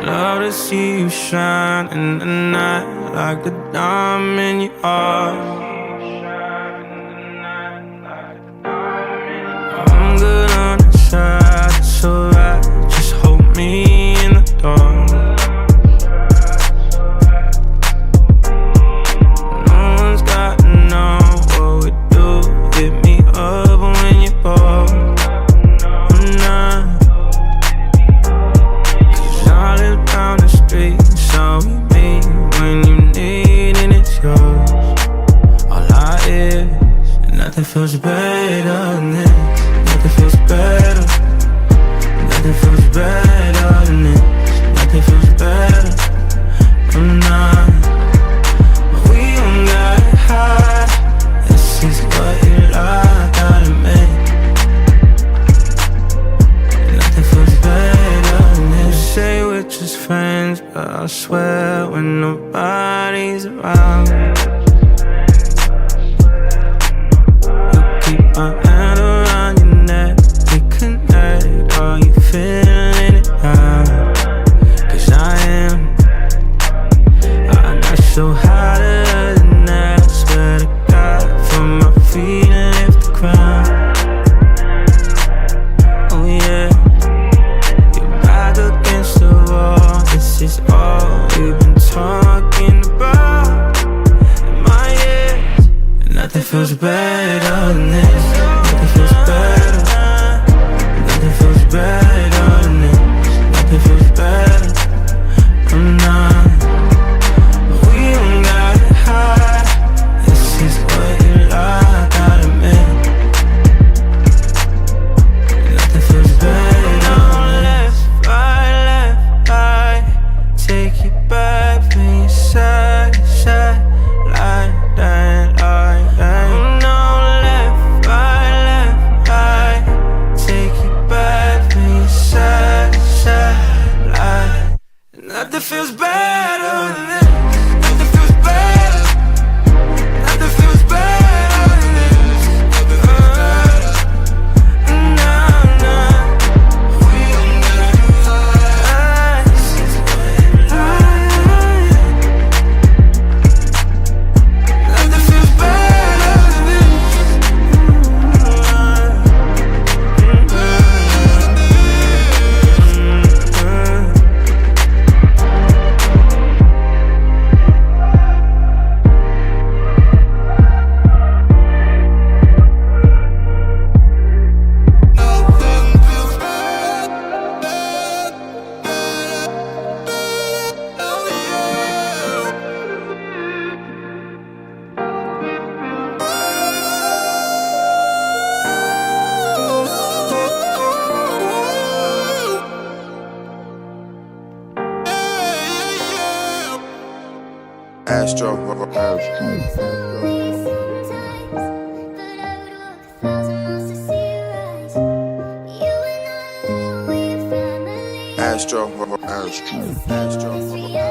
Love to see you shine in the night like a diamond you are. I'm good on the side, it's alright. Just hold me in the dark. No one's gotta know what we do. Hit me up when you're bored. Down the street, so we meet when you need and it's yours. All I is, and nothing feels better than this. Nothing feels better. Nothing feels better than this. Nothing feels better. I'm not. We don't got high. This is what you like, gotta make. Nothing feels better than this. Say we're just friends, but I swear when nobody's around, you keep my hand around your neck. We connect, are you feeling it now? Cause I am. I'm not so hotter than that. I swear to God, from my feet and lift the ground. Oh yeah. Against the wall, this is all we've been talking about in my ears. And nothing feels better than this. Nothing feels better. Nothing feels better than this. Nothing feels better. I'm not. We don't gotta hide. This is what you like, gotta make. Nothing feels better. Take you back from your side, side, like that, like that. No left, right. Take you back from your side, side, like. Nothing feels better than this. Nothing feels better. Nothing feels better than this. Nothing feels better. No, no. We don't gotta hide. Nothing feels better than this. Astro. Astro.